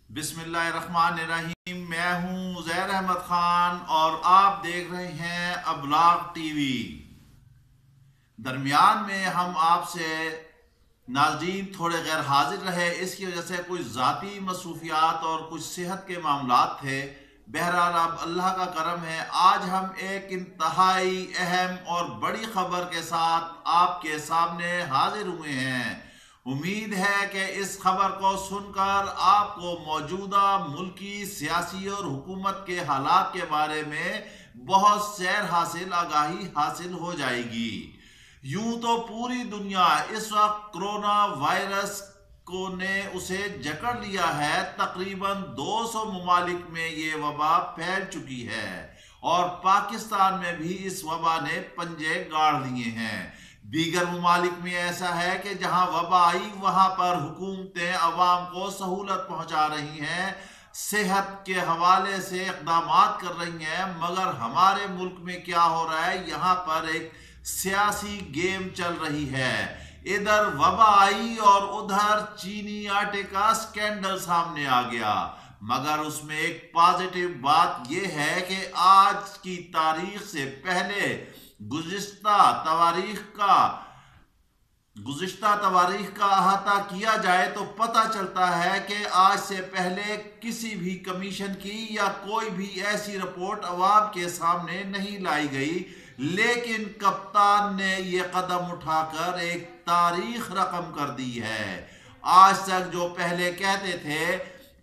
बिस्मिल्लाहिर्रहमानिर्रहीम। मैं हूं ज़ैर अहमद खान और आप देख रहे हैं अबलाग टीवी। दरमियान में हम आपसे नाज़रीन थोड़े गैर हाजिर रहे, इसकी वजह से कुछ ज़ाती मसरूफियात और कुछ सेहत के मामलात थे। बहरहाल अब अल्लाह का करम है, आज हम एक इंतहाई अहम और बड़ी खबर के साथ आपके सामने हाजिर हुए हैं। उम्मीद है कि इस खबर को सुनकर आपको मौजूदा मुल्की सियासी और हुकूमत के हालात के बारे में बहुत आगाही हासिल हो जाएगी। यूं तो पूरी दुनिया इस वक्त कोरोना वायरस को ने उसे जकड़ लिया है। तकरीबन 200 ममालिक में ये वबा फैल चुकी है और पाकिस्तान में भी इस वबा ने पंजे गाड़ लिए हैं। दीगर ममालिक में ऐसा है कि जहां वबा आई वहां पर हुकूमतें अवाम को सहूलत पहुंचा रही हैं, सेहत के हवाले से इकदाम कर रही हैं, मगर हमारे मुल्क में क्या हो रहा है, यहाँ पर एक सियासी गेम चल रही है। इधर वबा आई और उधर चीनी आटे का स्कैंडल सामने आ गया, मगर उसमें एक पॉजिटिव बात यह है कि आज की तारीख से पहले गुज़िश्ता तवारीख का अहाता किया जाए तो पता चलता है कि आज से पहले किसी भी कमीशन की या कोई भी ऐसी रिपोर्ट अवाम के सामने नहीं लाई गई, लेकिन कप्तान ने यह कदम उठाकर एक तारीख रकम कर दी है। आज तक जो पहले कहते थे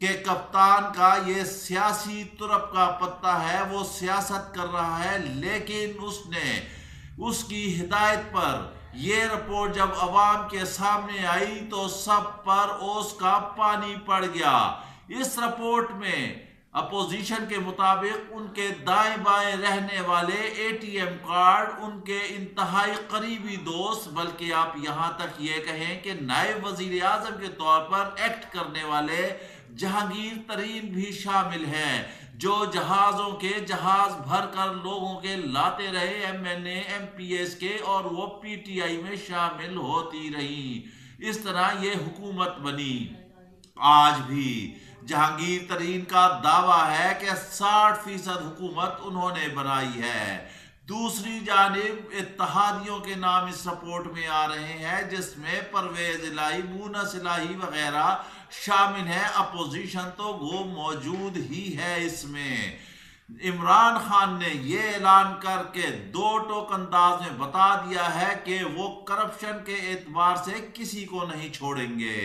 कि कप्तान का ये सियासी तुरप का पत्ता है, वो सियासत कर रहा है, लेकिन उसकी हिदायत पर ये रिपोर्ट जब अवाम के सामने आई तो सब पर ओस का पानी पड़ गया। इस रिपोर्ट में अपोजिशन के मुताबिक उनके दाएं बाएं रहने वाले एटीएम कार्ड, उनके इंतहाई करीबी दोस्त, बल्कि आप यहां तक ये कहें कि नायब वजीर आजम के तौर पर एक्ट करने वाले जहांगीर तरीन भी शामिल हैं, जो जहाजों के जहाज भर कर लोगों के लाते रहे एमएनए एमपीएस के, और वो पीटीआई में शामिल होती रही। इस तरह ये हुकूमत बनी। आज भी जहांगीर तरीन का दावा है कि 60% हुकूमत उन्होंने बनाई है। दूसरी जानिब इत्तहादियों के नाम इस रिपोर्ट में आ रहे हैं, जिसमें परवेज इलाही, मूनस इलाही वगैरह शामिल है। अपोजिशन तो वो मौजूद ही है इसमें। इमरान खान ने ये ऐलान करके दो टोक अंदाज में बता दिया है कि वो करप्शन के एतबार से किसी को नहीं छोड़ेंगे।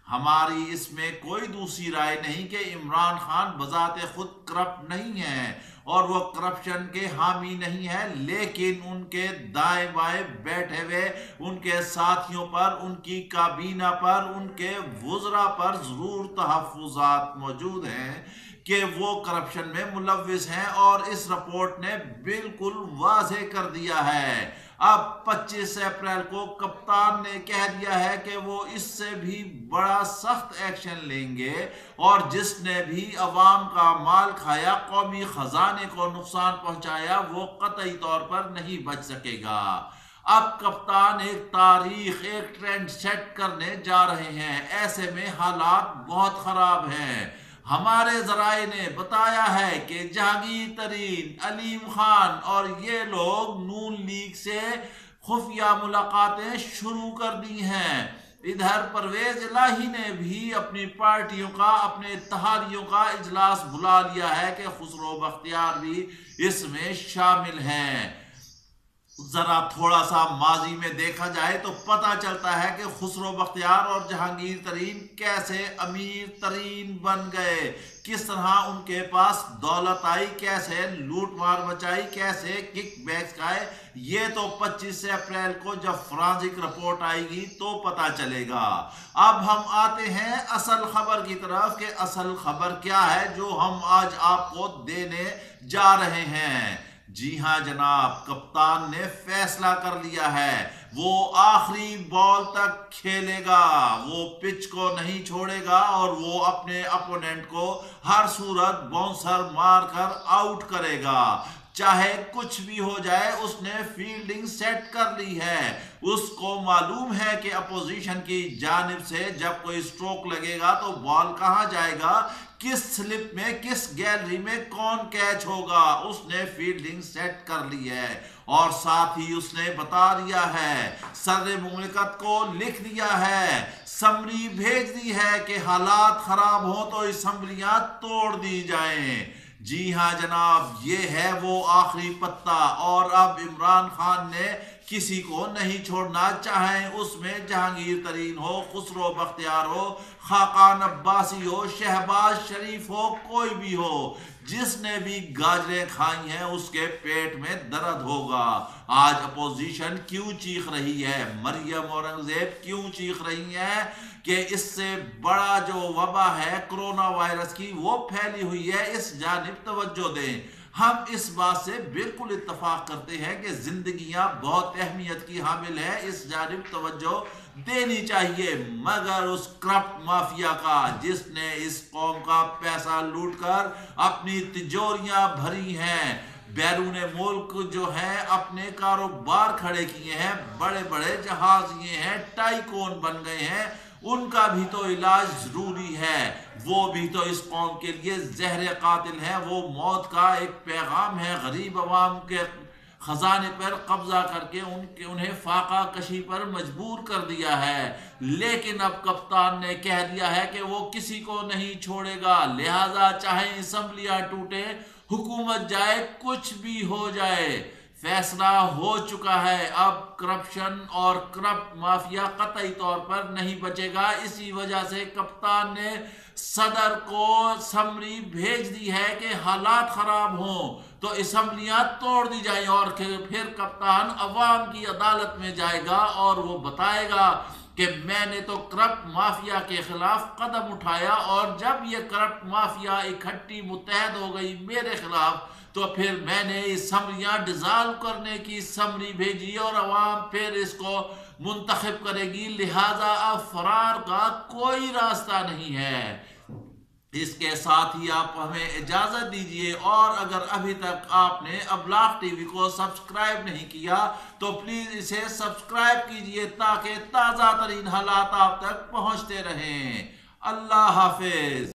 हमारी इसमें कोई दूसरी राय नहीं कि इमरान खान बजाते खुद करप्ट नहीं है और वो करप्शन के हामी नहीं है, लेकिन उनके दाएं बाएं बैठे हुए उनके साथियों पर, उनकी काबीना पर, उनके वुज़रा पर जरूर तहफ़्फ़ुज़ात मौजूद हैं कि वो करप्शन में मुलव्विस हैं, और इस रिपोर्ट ने बिल्कुल वाज़ेह कर दिया है। अब 25 अप्रैल को कप्तान ने कह दिया है कि वो इससे भी बड़ा सख्त एक्शन लेंगे, और जिसने भी अवाम का माल खाया, कौमी खजाने को नुकसान पहुंचाया, वो कतई तौर पर नहीं बच सकेगा। अब कप्तान एक तारीख, एक ट्रेंड सेट करने जा रहे हैं। ऐसे में हालात बहुत खराब हैं। हमारे जराए ने बताया है कि जहांगीर तरीन, अलीम खान और ये लोग नून लीग से खुफिया मुलाकातें शुरू कर दी हैं। इधर परवेज इलाही ने भी अपनी पार्टियों का, अपने इत्तेहादियों का इजलास बुला लिया है कि खुसरो बख्तियार भी इसमें शामिल हैं। जरा थोड़ा सा माजी में देखा जाए तो पता चलता है कि खुसरो बख्तियार और जहांगीर तरीन कैसे अमीर तरीन बन गए, किस तरह उनके पास दौलत आई, कैसे लूट मार मचाई, कैसे किक बैक्स खाए। ये तो 25 अप्रैल को जब फॉरेंसिक रिपोर्ट आएगी तो पता चलेगा। अब हम आते हैं असल खबर की तरफ कि असल खबर क्या है जो हम आज आपको देने जा रहे हैं। जी हां जनाब, कप्तान ने फैसला कर लिया है, वो आखिरी बॉल तक खेलेगा, वो पिच को नहीं छोड़ेगा और वो अपने अपोनेंट को हर सूरत बाउंसर मारकर आउट करेगा। چاہے کچھ بھی ہو جائے اس نے فیلڈنگ سیٹ کر لی ہے۔ اس کو معلوم ہے کہ اپوزیشن کی جانب سے جب کوئی سٹروک لگے گا تو بال کہاں جائے گا، کس سلپ میں، کس گیلری میں کون کیچ ہوگا۔ اس نے فیلڈنگ سیٹ کر لی ہے اور ساتھ ہی اس نے بتا دیا ہے، صدر مملکت کو لکھ دیا ہے، سمری بھیج دی ہے کہ حالات خراب ہوں تو اسمبلیاں توڑ دی جائیں۔ جی ہاں جناب، یہ ہے وہ آخری پتہ، اور اب عمران خان نے کسی کو نہیں چھوڑنا، چاہیں اس میں جہانگیر ترین ہو، خسرو بختیار ہو، خاقان عباسی ہو، شہباز شریف ہو، کوئی بھی ہو، جس نے بھی گاجریں کھائی ہیں اس کے پیٹ میں درد ہوگا۔ آج اپوزیشن کیوں چیخ رہی ہے، مریم اورنگزیب کیوں چیخ رہی ہیں کہ اس سے بڑا جو وبا ہے کرونا وائرس کی وہ پھیلی ہوئی ہے، اس جانب توجہ دیں۔ ہم اس بات سے بالکل اتفاق کرتے ہیں کہ زندگیاں بہت اہمیت کی حامل ہیں، اس جانب توجہ دینی چاہیے، مگر اس کرپٹ مافیا کا جس نے اس قوم کا پیسہ لوٹ کر اپنی تجوریاں بھری ہیں، بیرون ملک جو ہے اپنے کاروبار کھڑے کیے ہیں، بڑے بڑے جہاز یہ ہیں، ٹائکون بن گئے ہیں، ان کا بھی تو علاج ضروری ہے۔ وہ بھی تو اس قوم کے لیے زہر قاتل ہے، وہ موت کا ایک پیغام ہے، غریب عوام کے خزانے پر قبضہ کر کے انہیں فاقہ کشی پر مجبور کر دیا ہے۔ لیکن اب کپتان نے کہہ دیا ہے کہ وہ کسی کو نہیں چھوڑے گا، لہٰذا چاہے اسمبلیاں ٹوٹے، حکومت جائے، کچھ بھی ہو جائے، فیصلہ ہو چکا ہے۔ اب کرپشن اور کرپٹ مافیا قطعی طور پر نہیں بچے گا۔ اسی وجہ سے کپتان نے صدر کو سمری بھیج دی ہے کہ حالات خراب ہوں تو اسمبلیاں توڑ دی جائیں، اور پھر کپتان عوام کی عدالت میں جائے گا اور وہ بتائے گا کہ میں نے تو کرپٹ مافیا کے خلاف قدم اٹھایا، اور جب یہ کرپٹ مافیا اکٹھی متحد ہو گئی میرے خلاف تو پھر میں نے اسمبلیاں ڈیزالو کرنے کی سمری بھیجی، اور عوام پھر اس کو منتخب کرے گی، لہٰذا اب فرار کا کوئی راستہ نہیں ہے۔ اس کے ساتھ ہی آپ ہمیں اجازت دیجئے، اور اگر ابھی تک آپ نے ابلاغ ٹی وی کو سبسکرائب نہیں کیا تو پلیز اسے سبسکرائب کیجئے تاکہ تازہ ترین حالات آپ تک پہنچتے رہیں۔ اللہ حافظ۔